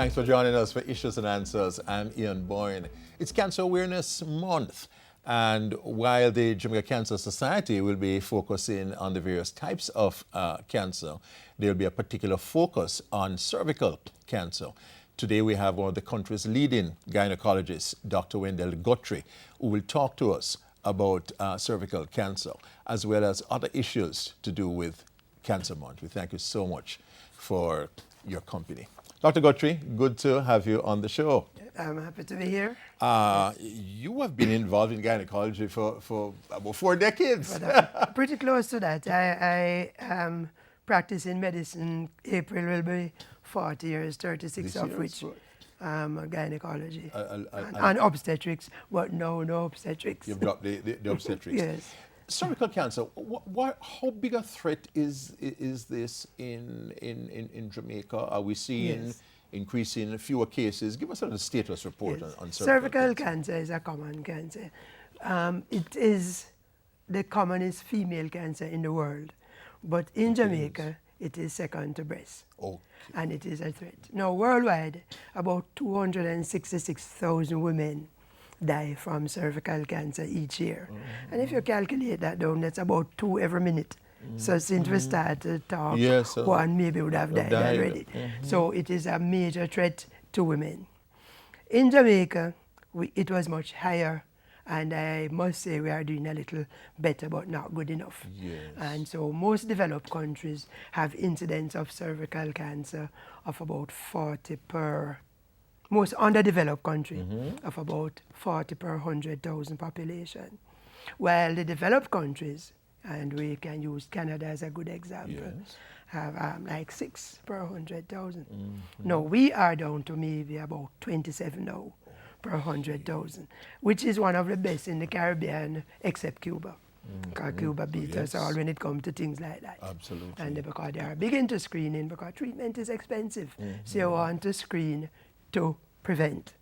Thanks for joining us for Issues and Answers. I'm Ian Boyne. It's Cancer Awareness Month, and while the Jamaica Cancer Society will be focusing on the various types of cancer, there will be a particular focus on cervical cancer. Today we have one of the country's leading gynecologists, Dr. Wendell Guthrie, who will talk to us about cervical cancer, as well as other issues to do with Cancer Month. We thank you so much for your company. Dr. Guthrie, good to have you on the show. I'm happy to be here. You have been involved in gynecology for about 4 decades. But pretty close to that. I practicing medicine. April will be 40 years, 36 of which gynecology and obstetrics, but no obstetrics. You've dropped the obstetrics. Yes. Cervical cancer, how big a threat is this in Jamaica? Are we seeing increasing fewer cases? Give us a status report on cervical cancer. Is a common cancer. It is the commonest female cancer in the world, but in Jamaica, it is second to breast. Okay. And it is a threat. Now, worldwide, about 266,000 women die from cervical cancer each year. And if you calculate that down, that's about 2 every minute. So since we started to talk, one maybe would have died already. So it is a major threat to women. In Jamaica, it was much higher, and I must say we are doing a little better, but not good enough. Yes. And so most developed countries have incidence of cervical cancer of about 40 per most underdeveloped country of about 40 per 100,000 population. While the developed countries, and we can use Canada as a good example, have like 6 per 100,000. No, we are down to maybe about 27 now per 100,000, which is one of the best in the Caribbean, except Cuba. Because Cuba beat us all when it comes to things like that. Absolutely. And because they are big into screening, because treatment is expensive. So you want to screen to prevent.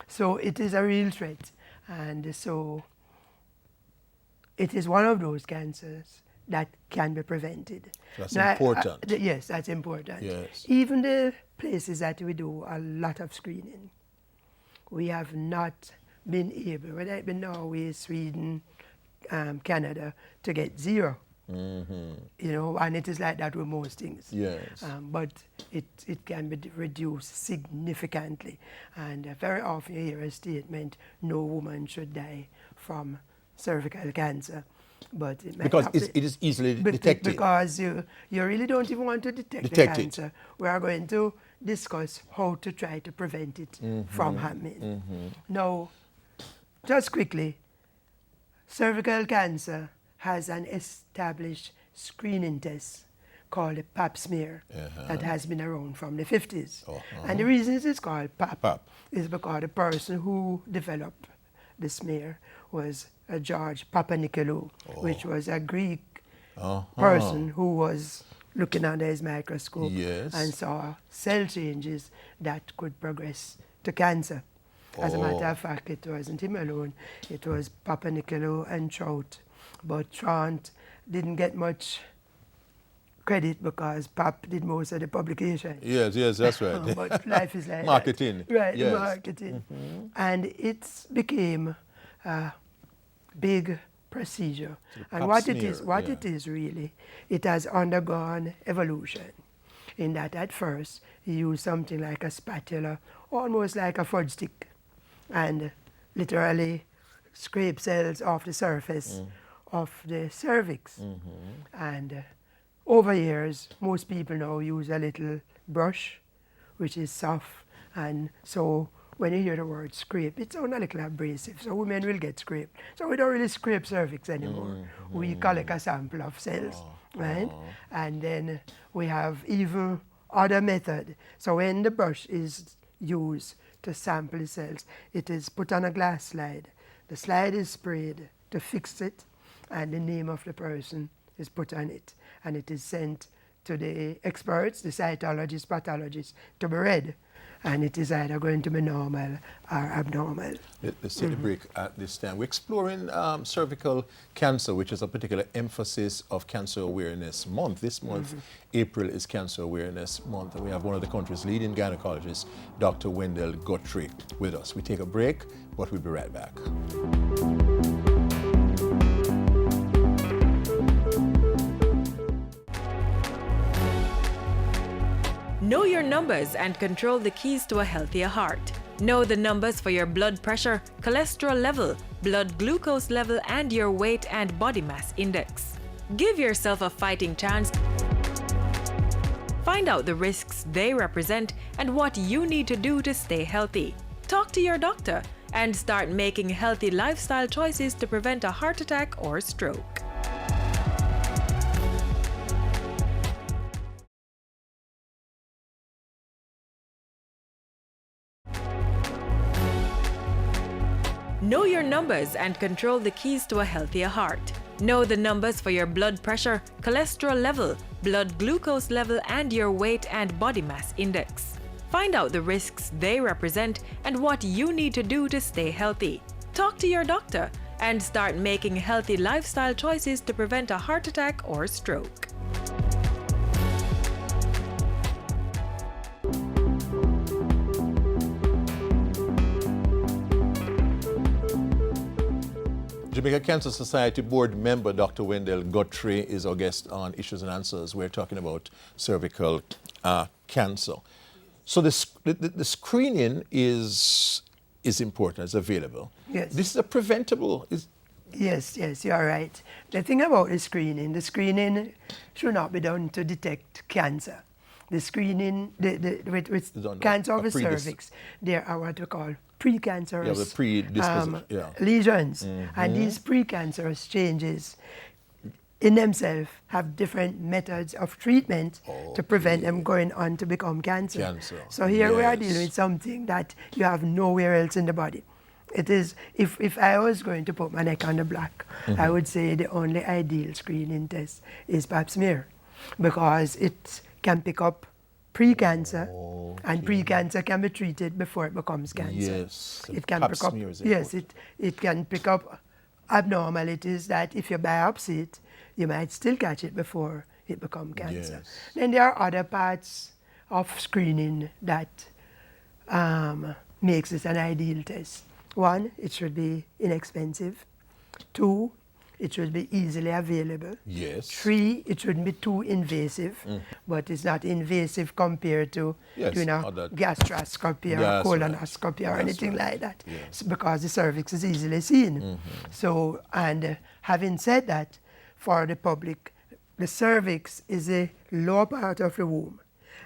So it is a real threat. And so it is one of those cancers that can be prevented. That's important. Yes, that's important. Yes. Even the places that we do a lot of screening, we have not been able, whether it be Norway, Sweden, Canada, to get 0. You know, and it is like that with most things. Yes. But it can be reduced significantly. And very often you hear a statement, no woman should die from cervical cancer. But it might because it is easily detected. Because you really don't even want to detect the cancer. We are going to discuss how to try to prevent it from happening. Now, just quickly, cervical cancer has an established screening test called a pap smear that has been around from the 50s. And the reason it is called pap is because the person who developed the smear was George Papanicolaou, which was a Greek person who was looking under his microscope and saw cell changes that could progress to cancer. As a matter of fact, it wasn't him alone. It was Papanicolaou and Trout. But Trout didn't get much credit because Pap did most of the publication. Yes, that's right. But life is like marketing. That. Right, marketing. And it became a big procedure. And what it is really, it has undergone evolution. In that at first, you use something like a spatula, almost like a fudge stick, and literally scrape cells off the surface of the cervix. And over years, most people now use a little brush, which is soft, and so when you hear the word scrape, it sounds a little abrasive, so women will get scraped. So we don't really scrape cervix anymore. We collect a sample of cells, right? And then we have even other method. So when the brush is used to sample the cells, it is put on a glass slide. The slide is sprayed to fix it, and the name of the person is put on it. And it is sent to the experts, the cytologists, pathologists, to be read. and it is either going to be normal or abnormal. Let's take a break at this time. We're exploring cervical cancer, which is a particular emphasis of Cancer Awareness Month. This month, April, is Cancer Awareness Month, and we have one of the country's leading gynecologists, Dr. Wendell Guthrie, with us. We take a break, but we'll be right back. Know your numbers and control the keys to a healthier heart. Know the numbers for your blood pressure, cholesterol level, blood glucose level, and your weight and body mass index. Give yourself a fighting chance. Find out the risks they represent and what you need to do to stay healthy. Talk to your doctor and start making healthy lifestyle choices to prevent a heart attack or stroke. Know your numbers and control the keys to a healthier heart. Know the numbers for your blood pressure, cholesterol level, blood glucose level, and your weight and body mass index. Find out the risks they represent and what you need to do to stay healthy. Talk to your doctor and start making healthy lifestyle choices to prevent a heart attack or stroke. Jamaica Cancer Society board member Dr. Wendell Guthrie is our guest on Issues and Answers. We're talking about cervical cancer. So the screening is important, it's available. Yes. This is a preventable. Yes, you are right. The thing about the screening should not be done to detect cancer. The screening, with cancer of the cervix, there are what we call precancerous lesions. And these precancerous changes in themselves have different methods of treatment to prevent them going on to become cancer. So here we are dealing with something that you have nowhere else in the body. It is, if I was going to put my neck on the block, I would say the only ideal screening test is Pap smear, because it can pick up pre-cancer, and pre-cancer can be treated before it becomes cancer. Yes, it can pick up. Yes, it can pick up abnormalities that if you biopsy it, you might still catch it before it becomes cancer. Yes. Then there are other parts of screening that makes it an ideal test. One, it should be inexpensive. Two, it should be easily available. Yes. Three, it shouldn't be too invasive, but it's not invasive compared to, gastroscopy or colonoscopy or anything like that, because the cervix is easily seen. So, and having said that, for the public, the cervix is a lower part of the womb,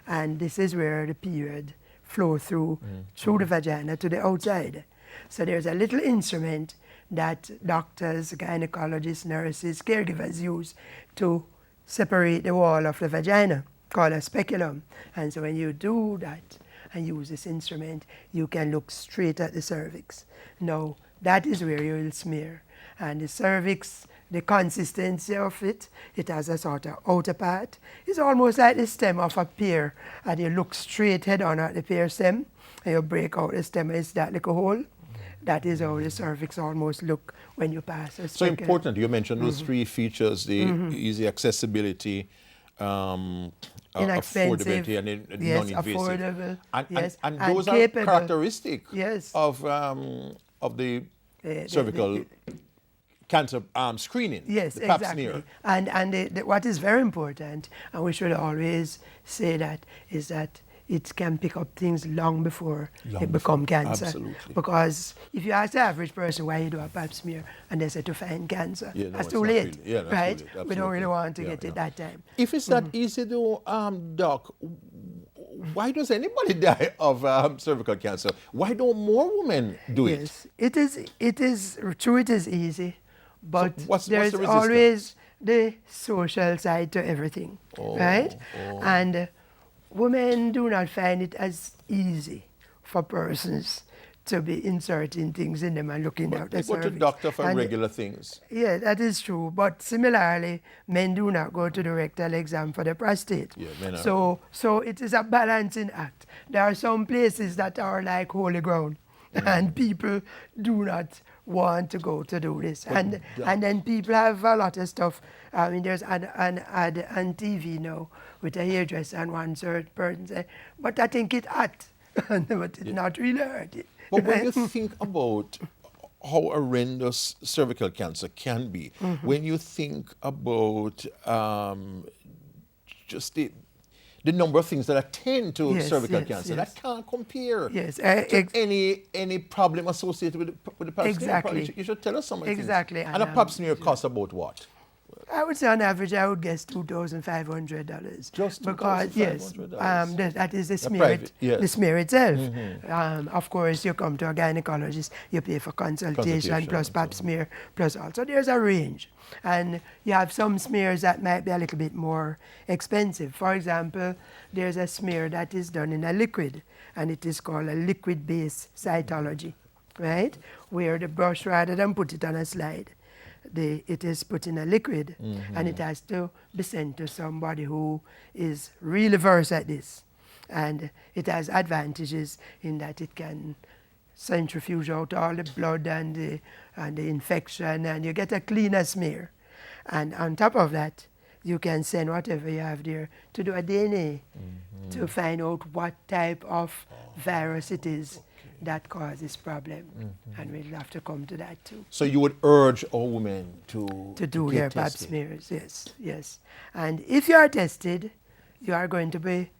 and this is where the period flows through the vagina to the outside. So there's a little instrument that doctors, gynecologists, nurses, caregivers use to separate the wall of the vagina, called a speculum. And so when you do that and use this instrument, you can look straight at the cervix. Now, that is where you will smear. And the cervix, the consistency of it, it has a sort of outer part. It's almost like the stem of a pear. And you look straight head on at the pear stem, and you break out the stem, and it's that little hole. That is how the cervix almost look when you pass a So important. You mentioned those three features: the easy accessibility, affordability, and non-invasive. Affordable. And those are capable. Characteristic of the cervical cancer screening. Yes, the Pap exactly. smear. And what is very important, and we should always say that, is that it can pick up things long before it becomes cancer. Absolutely. Because if you ask the average person why you do a Pap smear and they say to find cancer, that's too late, really. right? Too late. We don't really want to get it that time. If it's that easy though, Doc, why does anybody die of cervical cancer? Why don't more women do it? Yes, it is true, it is easy, but what's there's the always the social side to everything, right? And women do not find it as easy for persons to be inserting things in them and looking But out the they go to cervix. doctor for And regular things. yeah, that is true. But similarly, men do not go to the rectal exam for the prostate. Yeah, men are. So it is a balancing act. There are some places that are like holy ground, and people do not want to go to do this. And then people have a lot of stuff. I mean, there's an ad on TV now with a hairdresser and one certain person say, but I think it hot. But it's not really hurt. But when you think about how horrendous cervical cancer can be, when you think about just the number of things that attend to Yes, cervical yes, cancer, yes. that can't compare Yes, to any problem associated with the pap smear. Exactly. You should tell us some of the Exactly, things. And a and, pap smear costs about what? I would say on average, I would guess $2,500. Just because yes, $2,500. that is the smear, private, yes. the smear itself. Of course, you come to a gynecologist, you pay for consultation plus and pap smear plus also there's a range, and you have some smears that might be a little bit more expensive. For example, there's a smear that is done in a liquid, and it is called a liquid-based cytology, right? Where the brush, rather than put it on a slide, it is put in a liquid, and it has to be sent to somebody who is really versed at this. And it has advantages in that it can centrifuge out all the blood and the infection, and you get a cleaner smear. And on top of that, you can send whatever you have there to do a DNA to find out what type of virus it is that causes problem. And we'll have to come to that too. So you would urge all women to Do get their pap tested. smears, yes, yes. And if you are tested, you are going to be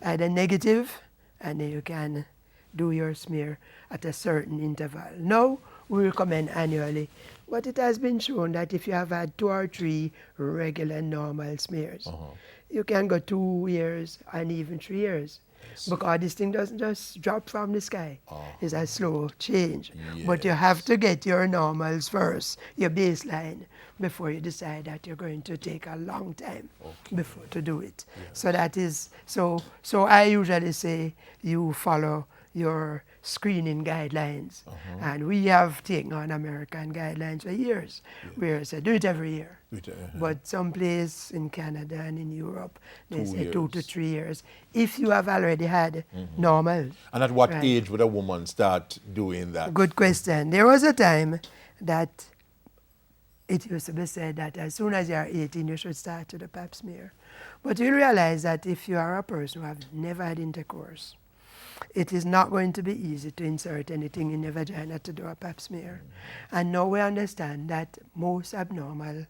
either negative, and then you can do your smear at a certain interval. Now, we recommend annually, but it has been shown that if you have had 2 or 3 regular normal smears, you can go 2 years and even 3 years. Because this thing doesn't just drop from the sky. It's a slow change. But you have to get your normals first, your baseline, before you decide that you're going to take a long time before to do it. So that is, so I usually say you follow your screening guidelines. And we have taken on American guidelines for years, where it said do it every year. But some place in Canada and in Europe, they 2 say 2 to years. 3 years. If you have already had normal. And at what Right. age would a woman start doing that? Good question. There was a time that it used to be said that as soon as you are 18, you should start to the pap smear. But you realize that if you are a person who have never had intercourse, it is not going to be easy to insert anything in your vagina to do a pap smear. And now we understand that most abnormal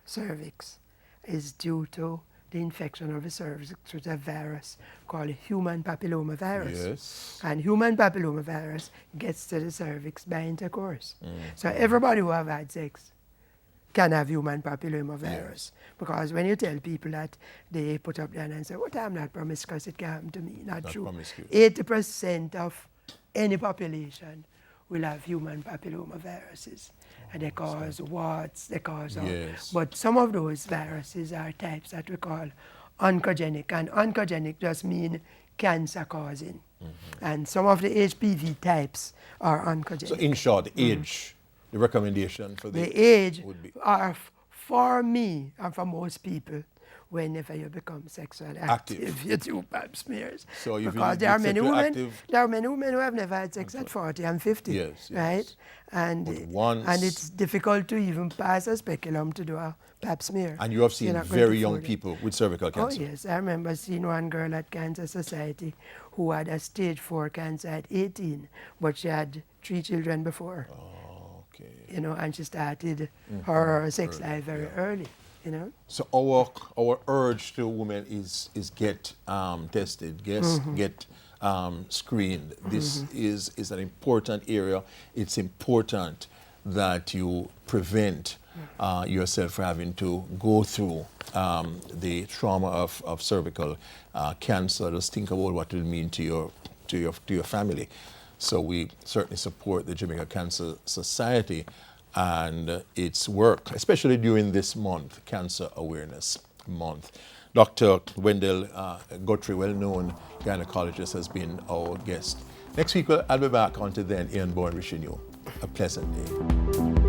cervix is due to the infection of the cervix with a virus called human papillomavirus. Yes. And human papillomavirus gets to the cervix by intercourse. So everybody who have had sex can have human papillomavirus. Because when you tell people that, they put up their hand and say, "What? I'm not promiscuous, it can happen to me." Not true. promiscuous. 80% of any population will have human papillomaviruses. And they cause warts, they cause all. Yes. But some of those viruses are types that we call oncogenic. And oncogenic just mean cancer causing. And some of the HPV types are oncogenic. So in short, the age, the recommendation for The age would be are for me and for most people, whenever you become sexually active, you do pap smears. So if you because get there are many sexually women, active- there are many women who have never had sex at 40 and 50, Yes, yes. right? And But once- and it's difficult to even pass a speculum to do a pap smear. And you have You're seen not going to very young afford it. people with cervical Oh cancer. yes, I remember seeing one girl at Cancer Society who had a stage 4 cancer at 18, but she had 3 children before. Okay. You know, and she started her sex life very early, you know. So our urge to women is get tested, get screened. This is an important area. It's important that you prevent yourself from having to go through the trauma of cervical cancer. Just think about what it will mean to your family. So we certainly support the Jamaica Cancer Society and its work, especially during this month, Cancer Awareness Month. Dr. Wendell Guthrie, well-known gynecologist, has been our guest Next week, I'll be back. Until then, Ian Boyne wishing you a pleasant day.